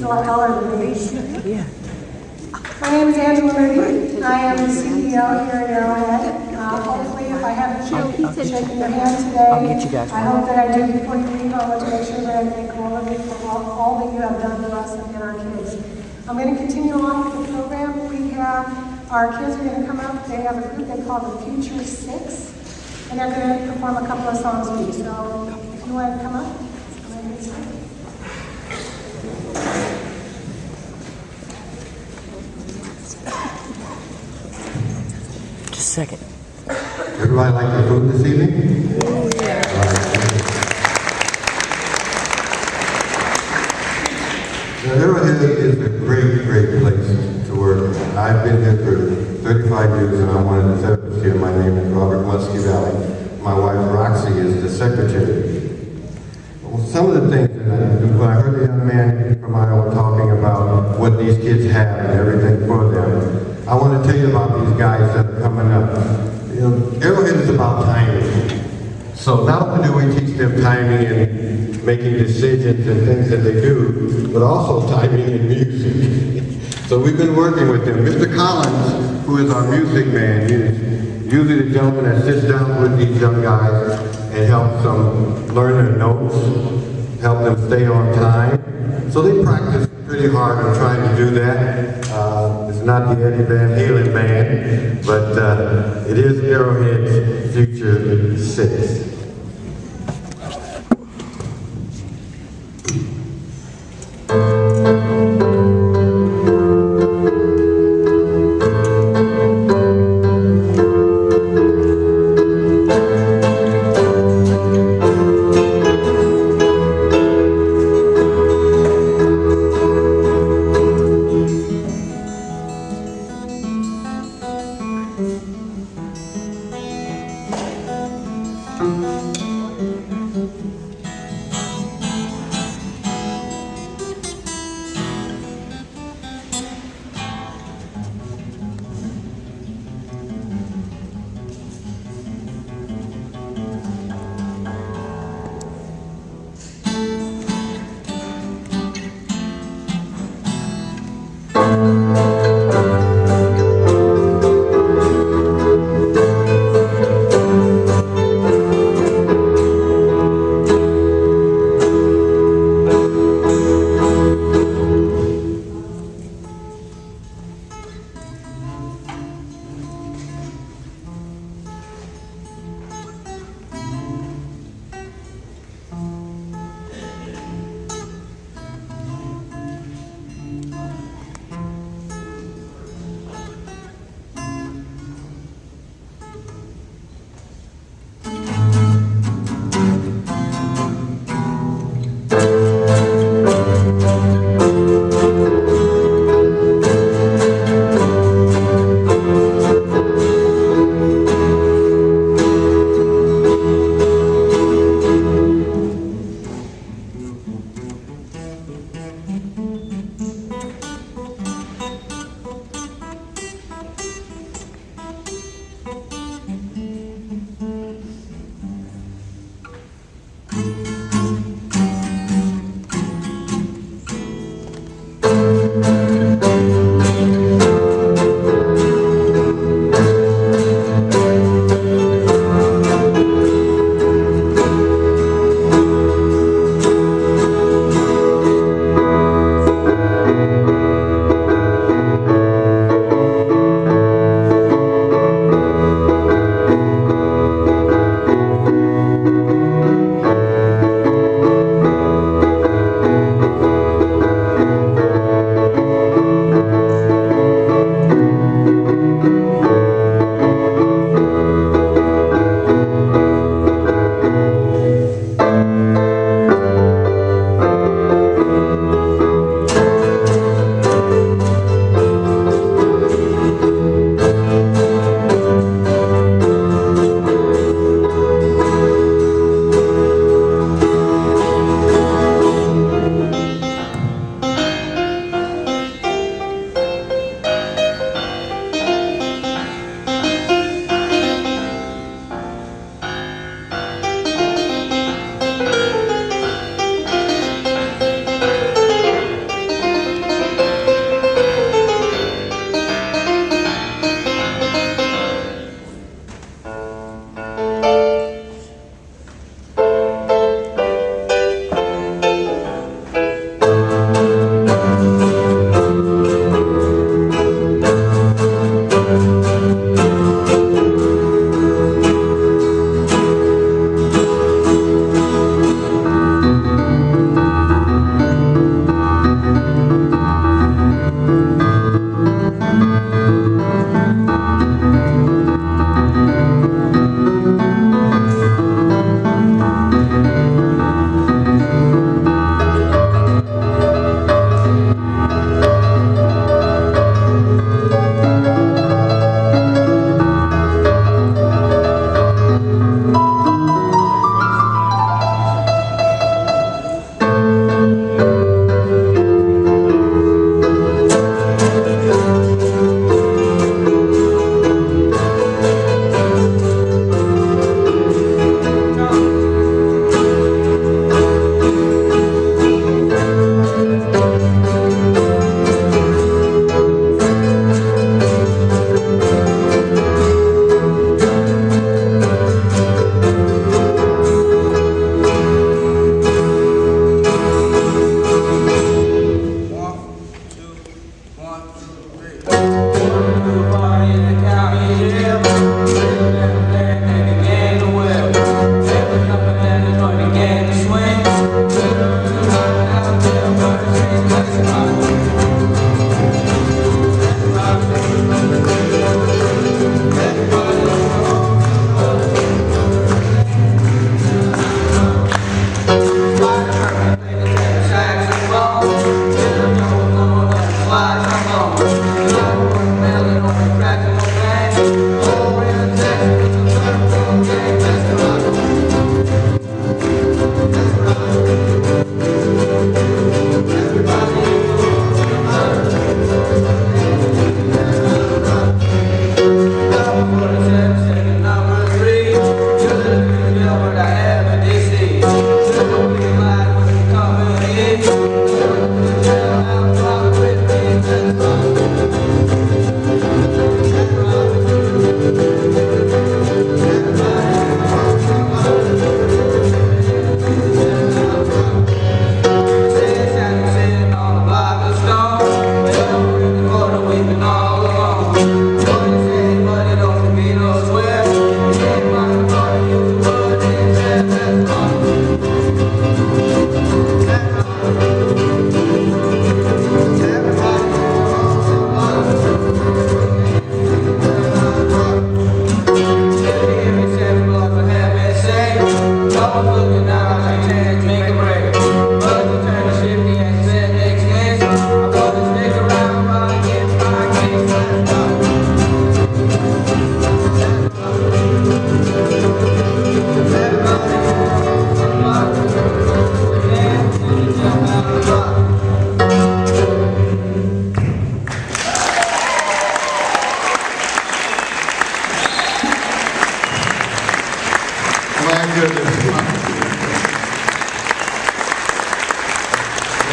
a lot taller than me. Yeah. My name is Angela Moody. I am the CEO here at Arrowhead. Hopefully, if I have the chance to shake your hand today, I'll get you guys I hope that I do before you leave. I want to make sure that I thank all of you for all that you have done for us and our kids. I'm going to continue on with the program. We have our kids are going to come up. They have a group they call the Future Six, and they're going to perform a couple of songs for you. So if you want to come up, I'm going to get started. Just a second. Everybody like their food this evening? Oh, yeah. Now, Arrowhead is a great, great place to work. I've been here for 35 years and I'm one of the therapists here. My name is Robert Muskie Valley. My wife Roxy is the secretary. Well, some of the things that when I heard the young man from Iowa talking about what these kids have and everything for them, I want to tell you about these guys that are coming up. You know, Arrowhead is about timing. So not only do we teach them timing and making decisions and things that they do, but also timing in music. So we've been working with them. Mr. Collins, who is our music man, is usually the gentleman that sits down with these young guys and helps them learn their notes, help them stay on time. So they practice pretty hard on trying to do that. It's not the Eddie Van Halen band, but it is Arrowhead's Future Six. goodness.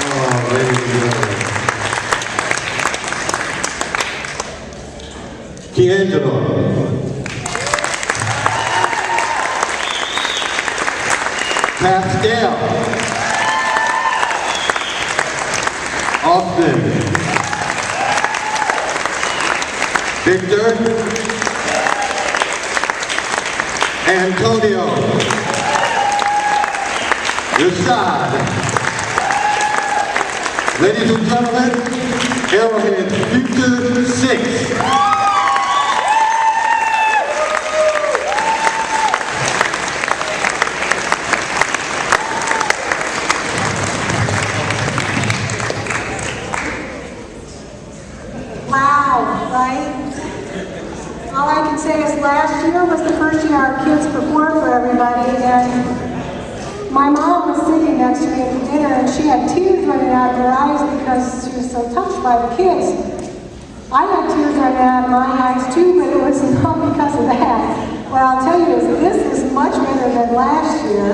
Oh, ladies and gentlemen. D'Angelo. Pascal. Austin. Victor. Antonio. Rashad. Ladies and gentlemen, Arrowhead Future 6. Wow, right? All I can say is last year was the first year our kids performed for everybody, and my mom was sitting next to me at the dinner, and she had tears running out of her eyes because she was so touched by the kids. I had tears running out of my eyes too, but it was not because of that. What I'll tell you is this is much better than last year.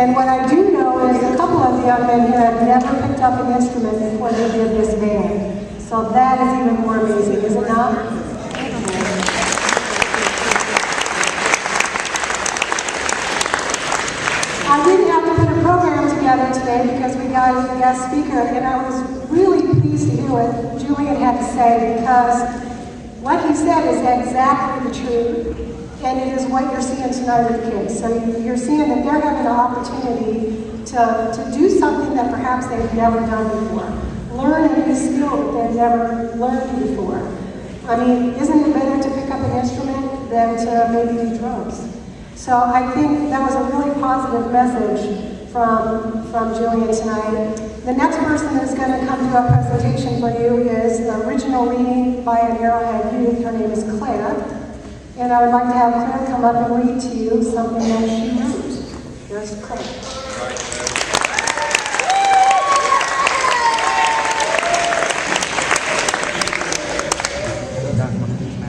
And what I do know is a couple of the young men here have never picked up an instrument before they did this band. So that is even more amazing, is it not? I didn't have to put a program together today because we got a guest speaker, and I was really pleased to hear what Julian had to say, because what he said is exactly the truth, and it is what you're seeing tonight with the kids. So you're seeing that they're having an opportunity to do something that perhaps they've never done before. Learn a new skill that they've never learned before. I mean, isn't it better to pick up an instrument than to maybe do drums? So I think that was a really positive message from Julian tonight. The next person that's going to come do a presentation for you is an original reading by an Arrowhead youth. Her name is Claire. And I would like to have Claire come up and read to you something that she wrote. Here's Claire.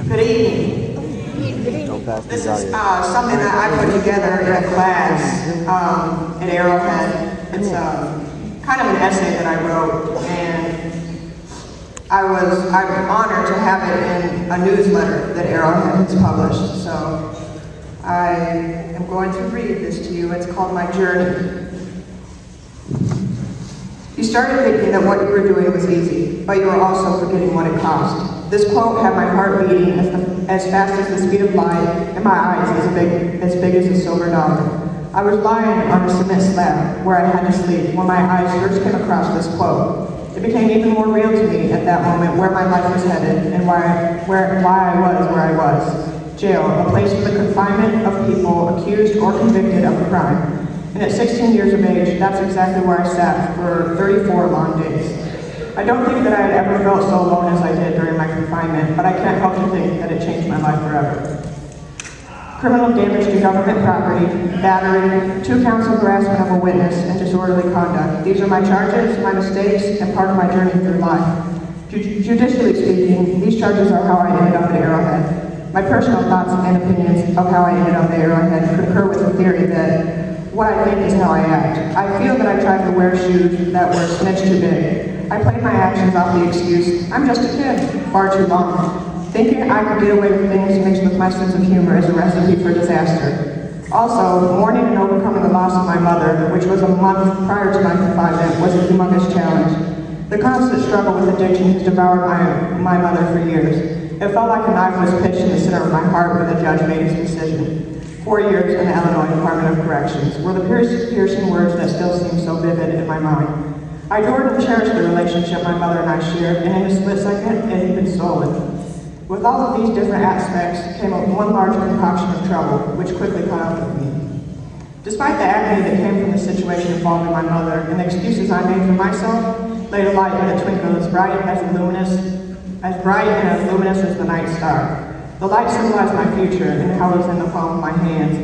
Good evening. This is something that I put together in a class at Arrowhead. It's kind of an essay that I wrote, and I'm honored to have it in a newsletter that Arrowhead has published. So I am going to read this to you. It's called My Journey. You started thinking that what you were doing was easy, but you were also forgetting what it cost. This quote had my heart beating as fast as the speed of light, and my eyes as big as a silver dollar. I was lying on a cement slab where I had to sleep when my eyes first came across this quote. It became even more real to me at that moment where my life was headed and why I was where I was. Jail, a place for the confinement of people accused or convicted of a crime. And at 16 years of age, that's exactly where I sat for 34 long days. I don't think that I had ever felt so alone as I did during my confinement, but I can't help to think that it changed my life forever. Criminal damage to government property, battery, 2 counts of harassment of a witness, and disorderly conduct. These are my charges, my mistakes, and part of my journey through life. Judicially speaking, these charges are how I ended up at Arrowhead. My personal thoughts and opinions of how I ended up at Arrowhead concur with the theory that what I think is how I act. I feel that I tried to wear shoes that were snitched too big. I played my actions off the excuse, I'm just a kid, far too long. Thinking I could get away with things mixed with my sense of humor is a recipe for disaster. Also, mourning and overcoming the loss of my mother, which was a month prior to my confinement, was a humongous challenge. The constant struggle with addiction has devoured my mother for years. It felt like a knife was pitched in the center of my heart when the judge made his decision. 4 years in the Illinois Department of Corrections were the piercing words that still seem so vivid in my mind. I adored and cherished the relationship my mother and I shared, and in a split second, it had been stolen. With all of these different aspects came one large concoction of trouble, which quickly caught up with me. Despite the agony that came from the situation involving my mother and the excuses I made for myself, laid a light in a twinkle as bright and as luminous as the night star. The light symbolized my future and how it was in the palm of my hands.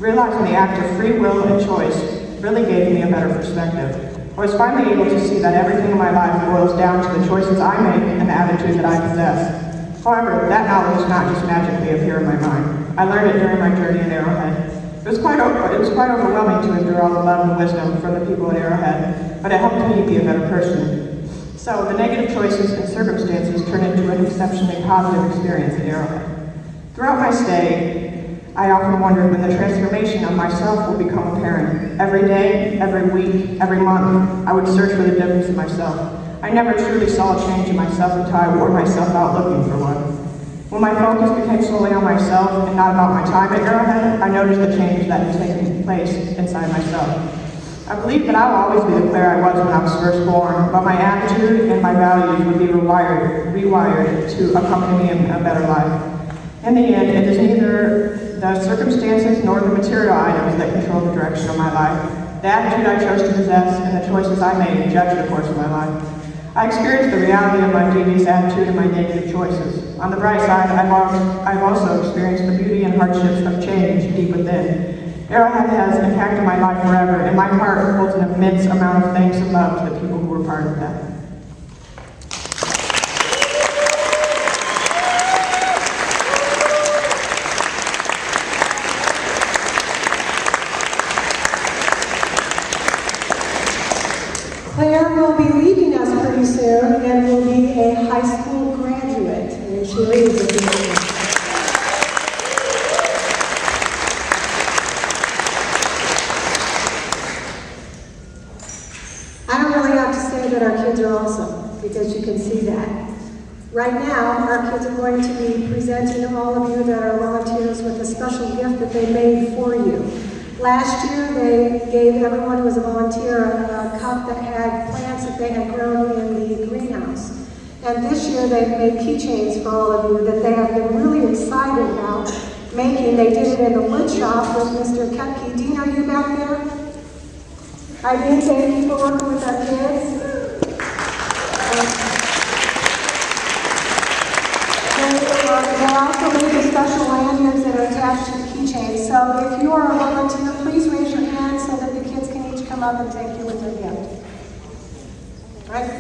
Realizing the act of free will and choice really gave me a better perspective. I was finally able to see that everything in my life boils down to the choices I make and the attitude that I possess. However, that knowledge does not just magically appear in my mind. I learned it during my journey at Arrowhead. It It was quite overwhelming to endure all the love and wisdom from the people at Arrowhead, but it helped me be a better person. So the negative choices and circumstances turned into an exceptionally positive experience at Arrowhead. Throughout my stay, I often wondered when the transformation of myself will become apparent. Every day, every week, every month, I would search for the difference in myself. I never truly saw a change in myself until I wore myself out looking for one. When my focus became solely on myself and not about my time at Arrowhead, I noticed the change that had taken place inside myself. I believe that I will always be the Claire I was when I was first born, but my attitude and my values would be rewired to accompany me in a better life. In the end, it is neither the circumstances nor the material items that control the direction of my life. The attitude I chose to possess and the choices I made judge the course of my life. I experienced the reality of my devious attitude and my negative choices. On the bright side, I've also experienced the beauty and hardships of change deep within. Arrowhead has impacted my life forever, and my heart holds an immense amount of thanks and love to the people who were part of that. Claire will be leaving us pretty soon and will be a high school graduate when she leaves at the end. I don't really have to say that our kids are awesome, because you can see that. Right now, our kids are going to be presenting all of you that are volunteers with a special gift that they made for you. Last year, they gave everyone who was a volunteer a cup that had plants that they had grown in the greenhouse. And this year, they've made keychains for all of you that they have been really excited about making. They did it in the wood shop with Mr. Kepke. Dean, are you back there? Dean, thank you for working with our kids. They also made the special lanyards that are attached to the keychains. So if you are a volunteer, please raise your hand so that the kids can each come up and take you with their gift. All right?